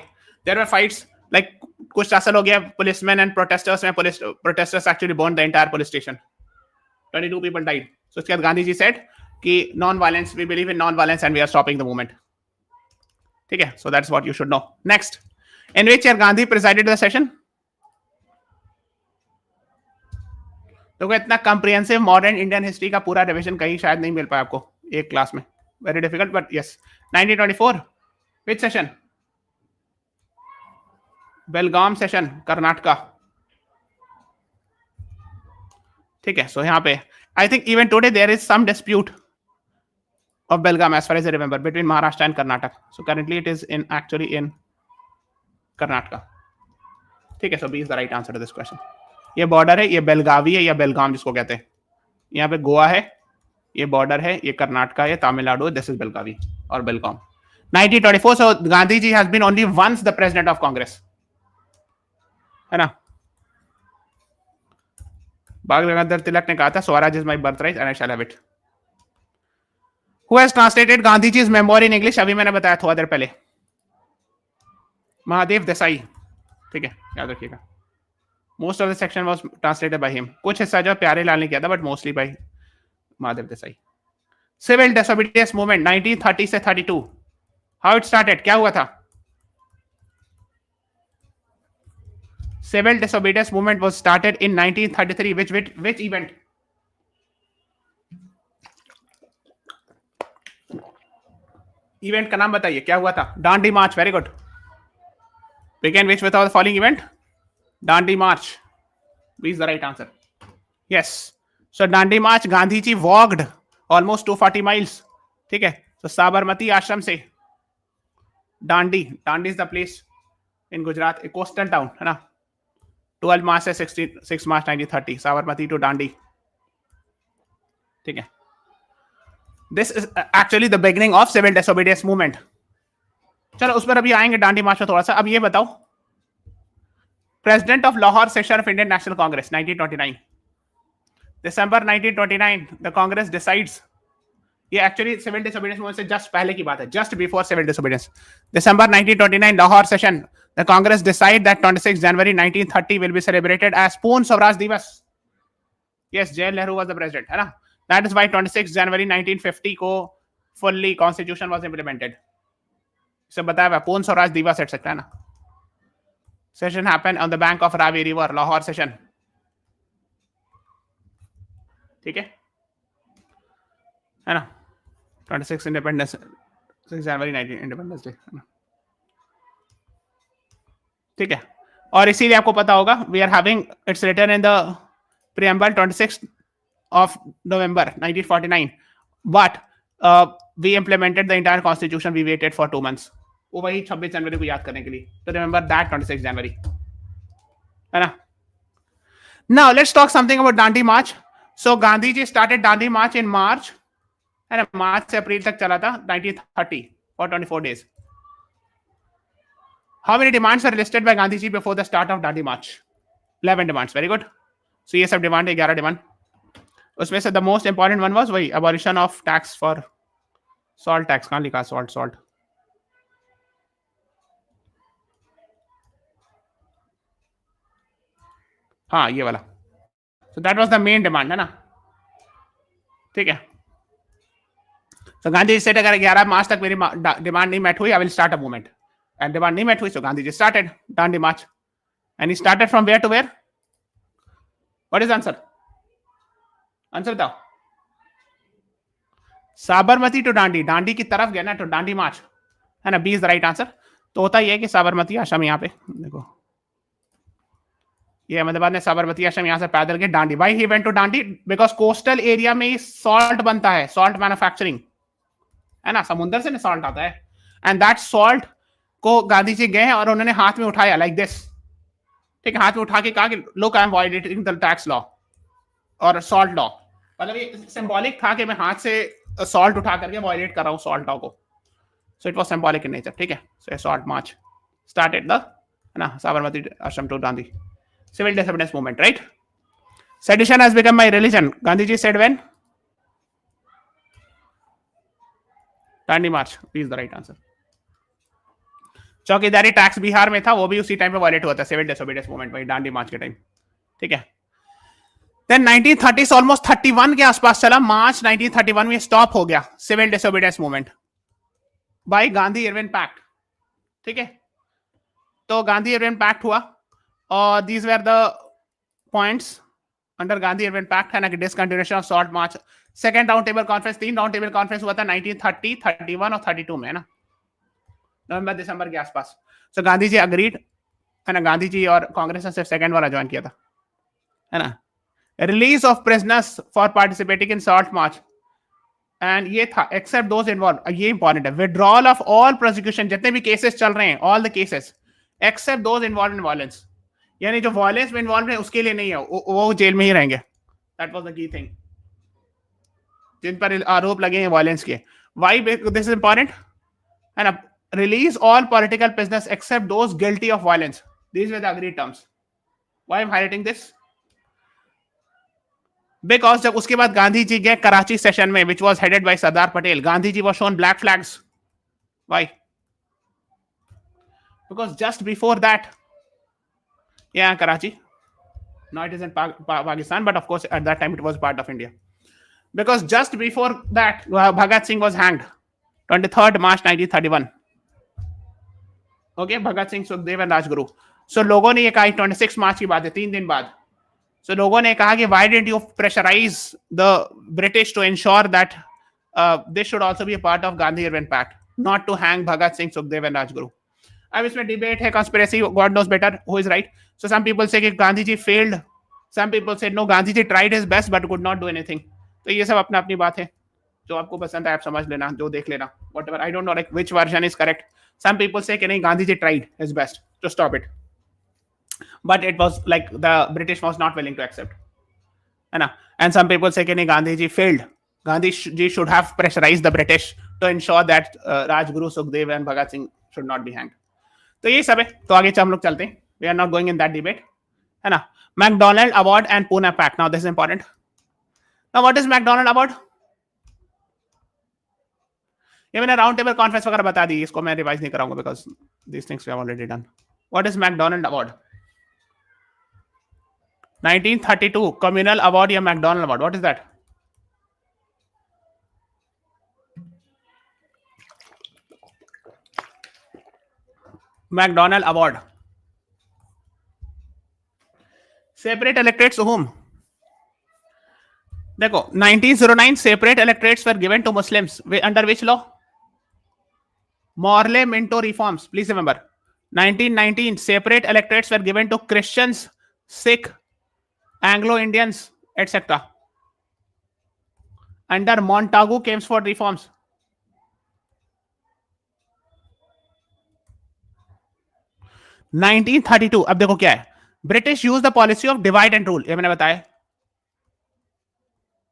there were fights, like कुछ असल हो गया पुलिसमैन एंड प्रोटेस्टर्स में, police protesters actually burned the entire police station, 22 people died. So उसके बाद गांधी जी सेड कि non violence, we believe in non violence and we are stopping the movement. ठीक है, so that's what you should no. Next, in which year Gandhi presided the session. तो इतना कंप्रिहेंसिव मॉडर्न इंडियन हिस्ट्री का पूरा रिवीजन कहीं शायद नहीं मिल पाया आपको एक क्लास में, very difficult, but yes 1924 which session, Belgaum session, Karnataka. ठीक है, सो यहाँ पे I think even today there is some dispute of Belgaum as far as I remember between Maharashtra and Karnataka. So currently it is in actually in Karnataka. ठीक है, so B is the right answer to this question. ये बॉर्डर है, ये बेलगावी है या बेलगाम जिसको कहते हैं, यहाँ पे गोवा है, ये बॉर्डर है, ये कर्नाटका है, तमिलनाडु, दिस इज बेलगावी और बेलगाम। 1924, so Gandhi ji has been only once the president of Congress, है ना। बाल गंगाधर तिलक ने कहा था Swaraj is my birthright and I shall have it. Who has translated Gandhiji's memoir in English? अभी मैंने बताया थोड़ा देर पहले, महादेव देसाई। ठीक है, याद रखिएगा। Most of the section was translated by him, कुछ हिस्सा जो प्यारे लाल ने किया था, but mostly by Mahadev Desai. Civil disobedience movement 1930 से 32, हाउ इट स्टार्टेड, क्या हुआ था। Civil disobedience movement was started in 1933, which event, event का नाम बताइए, क्या हुआ था। Dandi march, very good. Begin which with the following event, Dandi march is the right answer. Yes, so Dandi march, Gandhi ji walked almost 240 miles. ठीक है, तो साबरमती आश्रम से Dandi, Dandi is the place in Gujarat, एक कोस्टल टाउन है ना। 12 मार्च से 6 मार्च 1930, साबरमती टू डांडी। ठीक है, this is actually the beginning of civil disobedience movement. चलो उस पर अभी आएंगे, डांडी मार्च में थोड़ा सा। अब ये बताओ, president of Lahore session of Indian National Congress 1929, दिसंबर 1929 द कांग्रेस डिसाइड्स, ये एक्चुअली सिविल डिसोबीडियंस मूवमेंट से जस्ट पहले की बात है, जस्ट बिफोर सिविल डिसोबीडियंस। दिसंबर 1929 Lahore session, the Congress decide that 26 जनवरी 1930 will be celebrated as Purna Swaraj Diwas. Yes, Jawaharlal Nehru was the president, है ना। That is why 26 January 1950 को fully constitution was implemented. इसे बताया हुआ पूर्ण स्वराज दिवस एट सकता है ना। Session happened on the bank of Ravi River, Lahore session. ठीक है ना। 26 इंडिपेंडेंस, 6 जनवरी 19 इंडिपेंडेंस डे, है ना। ठीक है, और इसीलिए आपको पता होगा we are having it's written in the preamble 26 of November 1949, but we implemented the entire constitution, we waited for 2 months, वो वही 26 जनवरी को याद करने के लिए, तो remember that 26 जनवरी, है ना। Now let's talk something about Dandi March. So Gandhi ji started Dandi March in March, है ना, मार्च से अप्रैल तक चला था 1930 for 24 days. How many demands were listed by Gandhi ji before the start of Dandi March? 11 demands, very good. So ये सब डिमांड है, 11 डिमांड। उसमें से the most important one was वही abolition of tax for salt tax. कहां लिखा सॉल्ट, हाँ ये वाला। So that was the main demand, है ना। ठीक है, So गांधी जी सेट अगर 11 मार्च तक मेरी डिमांड नहीं मेट हुई, I will start a movement. And demand नहीं मेट हुई, so Gandhi ji started Dandi march. And he started from where to where? What is answer? Answer बताओ. साबरमती टू दांडी, दांडी की तरफ गया ना, तो दांडी मार्च है ना. B is the right answer. तो होता ही है कि साबरमती आश्रम यहाँ पे देखो, ये अहमदाबाद में साबरमती आश्रम, यहाँ से पैदल के Dandi. Why he went to Dandi? Because coastal area में सॉल्ट बनता है, सॉल्ट मैन्युफैक्चरिंग है ना, समुद्र से सॉल्ट आता है. एंड दैट सॉल्ट को गांधी जी गए और उन्होंने हाथ में उठाया लाइक दिस. ठीक है, हाथ में उठा के कहा कि look I am violating the tax law और सॉल्ट लॉ. मतलब ये सिंबॉलिक था कि मैं हाथ से सॉल्ट उठा करके वायलेट कर रहा हूँ सॉल्ट लॉ को. So it was symbolic in nature. ठीक है, so salt march started the है ना Sabarmati Ashram to Dandi. Civil disobedience movement, right? Sedition has become my religion. Gandhi ji said when? Dandi March is the right answer. Chowkidari tax Bihar में था, वो भी उसी टाइम पे वायलेट हुआ था, सिविल डिसोबीडियंस मूवमेंट में, दांडी मार्च के टाइम. ठीक है. देन 1930 ऑलमोस्ट 31 के आसपास चला. मार्च 1931 में स्टॉप हो गया civil disobedience movement by Gandhi Irwin pact. ठीक है, तो गांधी इरविन पैक्ट हुआ और these were the points under Gandhi Irwin Pact है ना, कि discontinuation of salt march. Second round table conference, 3 round table conference हुआ था 1930, 31 और 32 में है ना, नवंबर दिसंबर के आसपास. सो गांधी जी अग्रीड है ना, गांधी जी और कांग्रेस ने सिर्फ सेकेंड वाला ज्वाइन किया था है ना. Release of prisoners for participating in salt march, and ये था एक्सेप्ट दोज इन्वॉल्व. ये इंपॉर्टेंट है. विड्रॉल ऑफ ऑल प्रोसिक्यूशन, जितने भी केसेस चल रहे हैं, all the cases except those involve in violence. यानी जो वायलेंस में इन्वॉल्व है उसके लिए नहीं है, वो जेल में ही रहेंगे. That was the key thing, जिन पर आरोप लगे हैं वायलेंस के. व्हाई दिस इज इंपॉर्टेंट है ना. Release all political prisoners except those guilty of violence. These were the agreed terms. Why I am highlighting this? Because जब उसके बाद गांधी जी गए कराची सेशन में, which was headed by Sardar Patel, Gandhi ji was shown black flags. Why? Because just before that, yeah, Karachi. Now it is in Pakistan, but of course at that time it was part of India. Because just before that, Bhagat Singh was hanged, 23rd March 1931. Okay, Bhagat Singh, Sukhdev and Rajguru. So लोगों ने ये कहा 26 मार्च की बात है, 3 दिन बाद. So लोगों ने कहा कि why didn't you pressurize the British to ensure that this should also be a part of Gandhi Irwin Pact, not to hang Bhagat Singh, Sukhdev and Rajguru. अब इसमें डिबेट है, conspiracy, God knows better who is right. So some people say कि Gandhi ji failed, some people say no, Gandhi ji tried his best but could not do anything. तो ये सब अपना अपनी बात है, जो आपको पसंद है आप समझ लेना, जो देख लेना, whatever. I don't know like which version is correct. Some people say कि नहीं, Gandhi ji tried his best to stop it, but it was like the British was not willing to accept, है ना. And some people say कि नहीं, Gandhi ji failed. Gandhi ji should have pressurized the British to ensure that Rajguru, Sukhdev and Bhagat Singh should not be hanged. तो ये सब है. तो आगे हम लोग चलते हैं. We are not going in that debate, है ना. MacDonald award and Poona pact. Now this is important. Now what is McDonald award? ये मैंने राउंड टेबल कॉन्फ्रेंस वगैरह बता दी, इसको मैं रिवाइज नहीं कराऊंगा because this things we have already done. What is McDonald award? 1932 communal award या McDonald award, what is that? McDonald award. Separate electorates whom? देखो 1909 separate electorates were given to Muslims under which law? Morley Minto reforms. Please remember 1919 separate electorates were given to Christians, Sikh, Anglo Indians etcetera under Montagu Chelmsford reforms. $1932. अब देखो क्या है, British use the policy of divide and rule, ये मैंने बताया.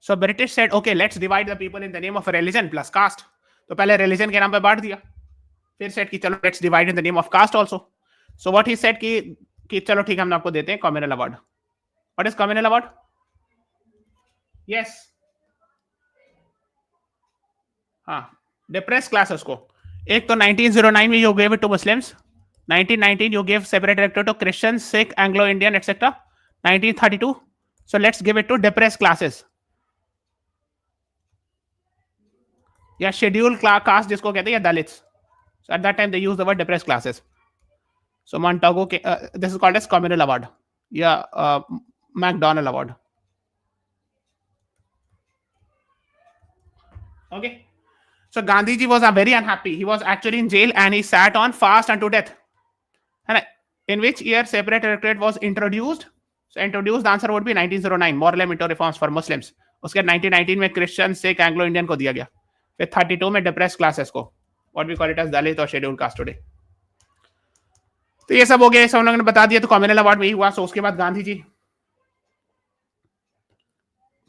So British said okay let's divide the people in the name of religion plus caste. तो पहले रिलीजन के नाम पे बांट दिया, फिर सेड कि चलो let's divide in the name of caste also. So what he said कि चलो ठीक है, हम आपको देते हैं communal award. What is communal award? Yes, हाँ, डिप्रेस क्लासेस को. एक तो 1909 में you give it to Muslims, 1919 you gave separate electorate to Christians, Sikh, Anglo-Indian, etc. 1932, so let's give it to depressed classes. या शेड्यूल कास्ट जिसको कहते हैं, या Dalits. So at that time they use the word depressed classes. So Montagu, this is called as communal award. Yeah, McDonald award. Okay. So Gandhi ji was very unhappy. He was actually in jail and he sat on fast unto death. And in which year separate electorate was introduced? So introduced, the answer would be 1909, moral and mental reforms for Muslims. उसके 1919 में क्रिश्चियन से एंग्लो इंडियन को दिया गया. फिर 32 में डिप्रेस क्लासेस को, what we call it as Dalit और शेड्यूल कास्ट टुडे. तो ये सब हो गया, सब लोगों ने बता दिया. तो कॉमनल अवार्ड में ही हुआ. सो उसके बाद गांधी जी,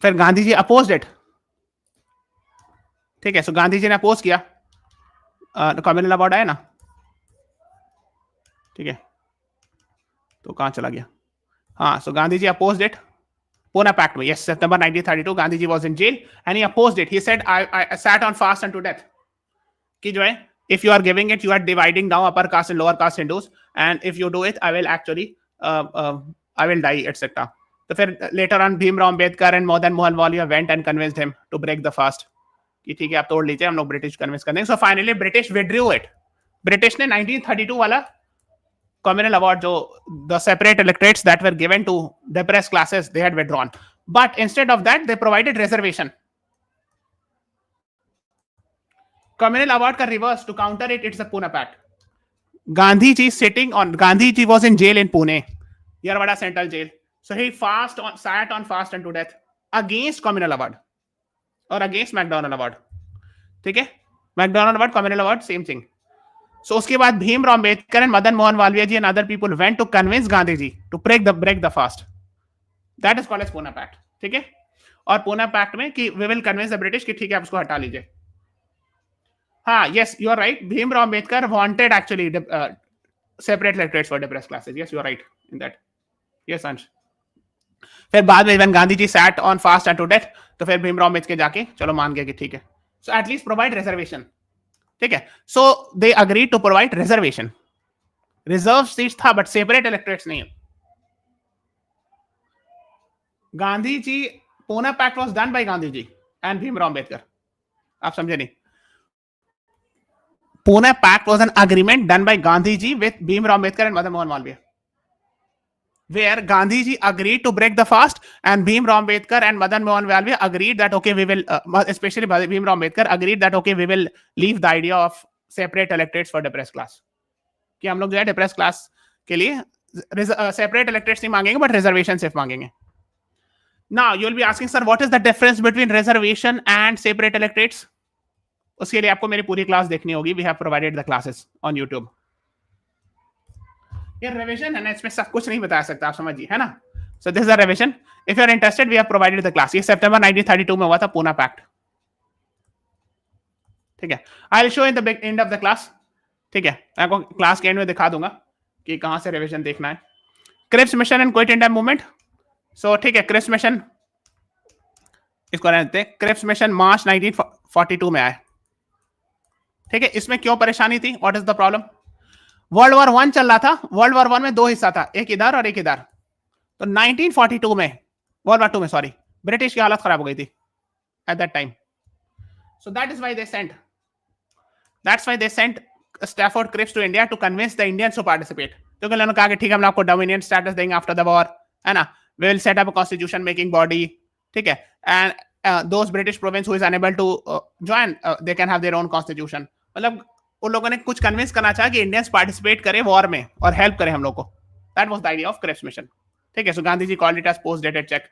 फिर गांधी जी अपोज्ड इट. ठीक है. सो गांधी जी ने अपोज किया. कॉमनल अवार्ड आया ना. ठीक है. तो कहां चला गया? हाँ. So Gandhi ji opposed it. Pune Pact में, yes, September 1932, Gandhi ji was in jail and he opposed it. He said, I sat on fast unto death. कि जो है, if you are giving it, you are dividing down upper caste and lower caste Hindus, and if you do it, I will actually, I will die, etc. तो फिर later on, Bhimrao Ambedkar and Madan Mohan Wallia went and convinced him to break the fast. कि ठीक है, आप तोड़ लीजिए, हम लोग ब्रिटिश कन्विंस कर देंगे. So finally, British withdrew it. British ने 1932 वाला communal award, जो the separate electorates that were given to depressed classes, they had withdrawn. But instead of that, they provided reservation. Communal award ka reverse, to counter it, it's the Pune Pact. Gandhi ji was in jail in Pune, Yerwada Central Jail. So he sat on fast unto death against communal award or against McDonald award. ठीक है. McDonald award, communal award, same thing. So उसके बाद Bhimrao Ambedkar and Madan Mohan Walviya ji and other people went to convince Gandhi ji to break the fast. That is called as Pune Pact. ठीक है. और Pune Pact में कि we will convince the British कि ठीक है, आप उसको हटा लीजिए. हाँ, yes, you are right. Bhimrao Ambedkar wanted actually separate electorates for depressed classes. Yes, you are right in that. Yes, Ansh. फिर बाद में when Gandhi ji sat on fast unto death, तो फिर भीमराव अम्बेडकर जाके चलो मान गया कि ठीक है. So at least provide reservation. ठीक है. So they agreed to provide reservation. Reserved seats था, but separate electorates नहीं. Gandhi ji, Pune Pact was done by Gandhi ji and Bhimrao Ambedkar. आप समझे नहीं? Pune Pact was an agreement done by Gandhi ji with Bhimrao Ambedkar and Madan Mohan Malviya, where Gandhi ji agreed to break the fast and Bhimrao Ambedkar and Madan Mohan Malviya agreed that okay, we will, especially Bhimrao Ambedkar agreed that okay, we will leave the idea of separate electorates for depressed class. कि हम लोग जो है depressed class के लिए separate electorates नहीं मांगेंगे, but reservation सिर्फ मांगेंगे. Now you will be asking, sir, what is the difference between reservation and separate electorates? उसके लिए आपको मेरी पूरी क्लास देखनी होगी. We have provided the classes on YouTube. ये रिवीजन है ना, इसमें सब कुछ नहीं बता सकता, आप समझिए, है ना. So this is a revision. If you are interested, we have provided the class. ये September 1932 में हुआ था Pune Pact. ठीक है. I'll show in the end of the class. ठीक है, मैं आपको क्लास के एंड में दिखा दूंगा कि कहां से रिवीजन देखना है. Cripps mission and quit India movement. So ठीक है, क्रिप्स मिशन इसको रहने देते हैं. क्रिप्स मिशन मार्च 1942 में आया. ठीक है. इसमें क्यों परेशानी थी? What is the problem? World war 1 चल रहा था. वर्ल्ड वॉर 1 में दो हिस्सा था, एक इधर और एक इधर. तो 1942 में, वर्ल्ड वॉर 2 में सॉरी, ब्रिटिश की हालत खराब हो गई थी at that time. So that is why they sent Stafford Cripps to India to convince the Indians to participate. क्योंकि उन्होंने कहा कि ठीक है, हम आपको डोमिनियन स्टेटस देंगे आफ्टर द वॉर, है ना. We will set up a constitution making body. ठीक है. And those British province who is unable to join, they can have their own constitution. मतलब उन लोगों ने कुछ कन्विंस करना चाहा कि इंडियंस पार्टिसिपेट करें वॉर में और हेल्प करें हम लोग को. That was the idea of Cripps mission. ठीक है. So Gandhi ji called it as post dated cheque.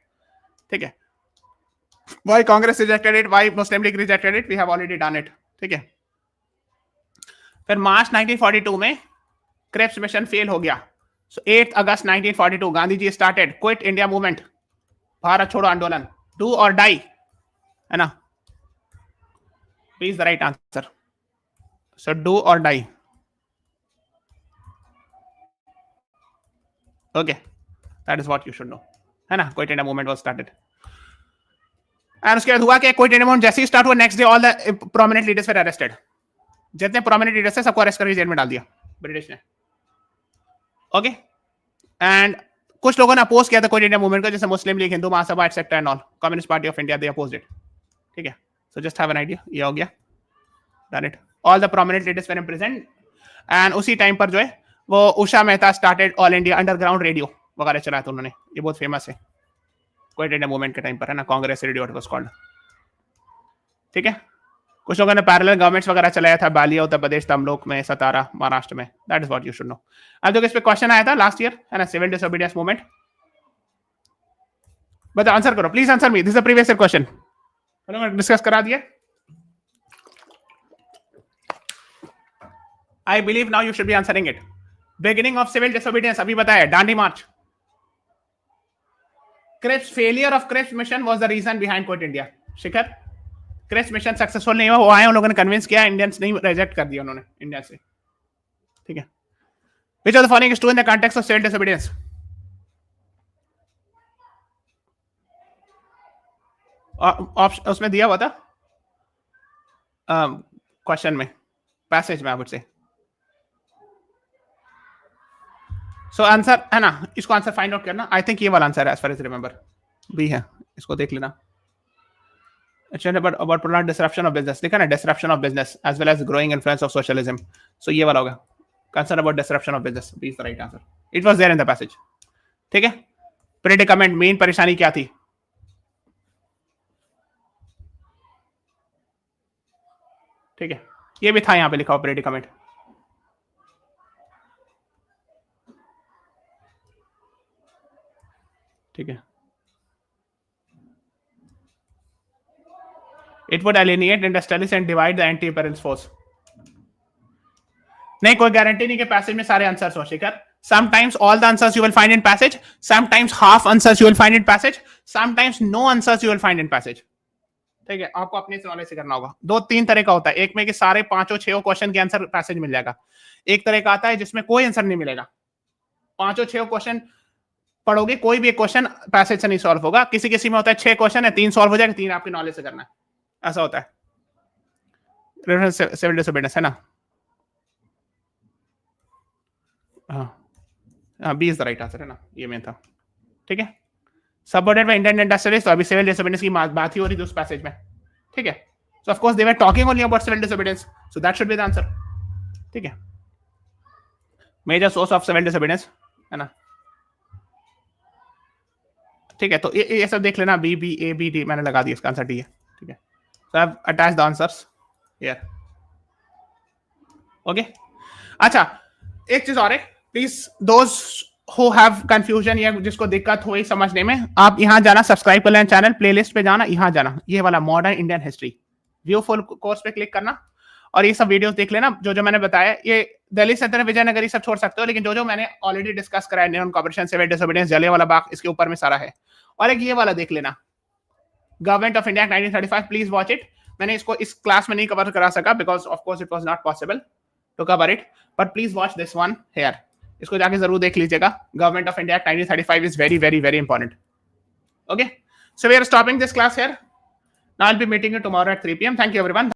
ठीक है. Why Congress rejected it, why Muslim League rejected it, we have already done it. ठीक है. फिर मार्च 1942 में क्रिप्स मिशन फेल हो गया. So 8 August 1942 Gandhi ji started quit India movement, Bharat छोड़ो आंदोलन. डू और डाई, है ना. Please the right answer. So do or die. Okay, that is what you should know, है ना. Quit India movement was started. And उसके बाद हुआ कि क्विट इंडिया मूवमेंट जैसे ही स्टार्ट हुआ, next day all the prominent leaders were arrested. जितने प्रोमिनेंट लीडर्स थे सबको अरेस्ट करके जेल में डाल दिया ब्रिटिश ने. ओके. एंड कुछ लोगों ने अपोज किया था क्विट इंडिया मूवमेंट को, जैसे Muslim League, Hindu Mahasabha etcetera and all. Communist party of India, they opposed it. ठीक है. So just have an idea. ये हो गया. Done it, all the prominent leaders were present. And उसी टाइम पर जो है वो Usha Mehta started all India underground radio वगैरह चलाया था उन्होंने, ये बहुत फेमस है, क्विट इंडिया मूवमेंट के टाइम पर है ना, Congress radio it was called. ठीक है, कुछ लोगों ने पैरेलल गवर्नमेंट्स वगैरह चलाया था, बालिया उत्तर प्रदेश, तमलोक में, सतारा महाराष्ट्र में। That is what you should no. अब देखो इस पे क्वेश्चन आया था लास्ट ईयर है ना, सिविल डिसोबीडियंस मूवमेंट। बताओ, आंसर करो please, answer me, this is a previous year question, discuss करा दिया। I believe now you should be answering it. Beginning of civil disobedience अभी बताया, Dandi march. Cripps, failure of Cripps mission was the reason behind quit India. Shikhar, Cripps mission successful नहीं हुआ, वो आए, उन लोगों ने कन्विंस किया, इंडियंस नहीं, रिजेक्ट कर दिया उन्होंने इंडिया से। ठीक है, which of the following is true in the context of civil disobedience? Option उसमें दिया हुआ था क्वेश्चन में, पैसेज में, I would say. So answer है ना, इसको आंसर फाइंड आउट करना। आई थिंक ये वाला आंसर है, as far as remember B है, इसको देख लेना। अच्छा, about prolonged disruption of business, लिखा ना, disruption of business as well as growing influence of socialism. So ये वाला होगा, concern about disruption of business, B is the right answer. It was there in the passage. ठीक है, predicament, मेन परेशानी क्या थी? ठीक है, ये भी था यहाँ पे लिखा हुआ predicament. ठीक है, it would alienate industrialists and divide the anti-imperialist force. नहीं, कोई गारंटी नहीं कि पैसेज में सारे आंसर्स हो शिखर। Sometimes all the answers you will find in passage, sometimes half answers you will find in passage, sometimes no answers you will find in passage. ठीक है, आपको अपने नॉलेज से करना होगा। दो तीन तरह का होता है, एक में कि सारे पांचों छह क्वेश्चन के आंसर पैसेज मिल जाएगा, एक तरह का आता है जिसमें कोई आंसर नहीं मिलेगा, पांचों छह क्वेश्चन पढ़ोगे, कोई भी एक क्वेश्चन पैसेज से नहीं सॉल्व होगा। किसी किसी में होता है 6 क्वेश्चन है, 3 सॉल्व हो जाएगा, 3 आपकी नॉलेज से करना है, ऐसा होता है। सिविल डिसोबीडियंस है ना, हाँ, B is the right answer है ना, ये मेन था। ठीक है, सबऑर्डिनेट बाय इंडियन इंडस्ट्रियलिस्ट, तो अभी सिविल डिसोबीडियंस की बात ही हो रही थी उस पैसेज में। ठीक है, so of course they were talking only about civil disobedience, so that should be the answer. ठीक है, major source of civil disobedience है ना। ठीक है, तो ये सब देख लेना, B B A B D मैंने लगा दिया, इसका आंसर डी है। ठीक है, so I have attached the answers here. Okay, अच्छा एक चीज और है, please those who have confusion या जिसको दिक्कत हुई समझने में, आप यहां जाना, सब्सक्राइब कर लेना चैनल, प्लेलिस्ट पे जाना, यहां जाना, ये वाला modern Indian history view full course पे क्लिक करना और ये सब वीडियोस देख लेना जो जो मैंने बताया। ये दिल्ली सल्तनत, विजयनगर, ये सब छोड़ सकते हो, लेकिन जो जो मैंने ऑलरेडी डिस्कस कराया, न्यून corporation, civil disobedience, Jallianwala Bagh, इसके ऊपर में सारा है। और एक ये वाला देख लेना, government of India 1935, please watch it. मैंने इसको इस क्लास में नहीं कवर करा सका because of course it was not possible to cover it, but please watch this one here, इसको जाके जरूर देख लीजिएगा। Government of India 1935 is very very very important. Okay, so we are stopping this class here, now I will be meeting you tomorrow at 3 PM। Thank you everyone.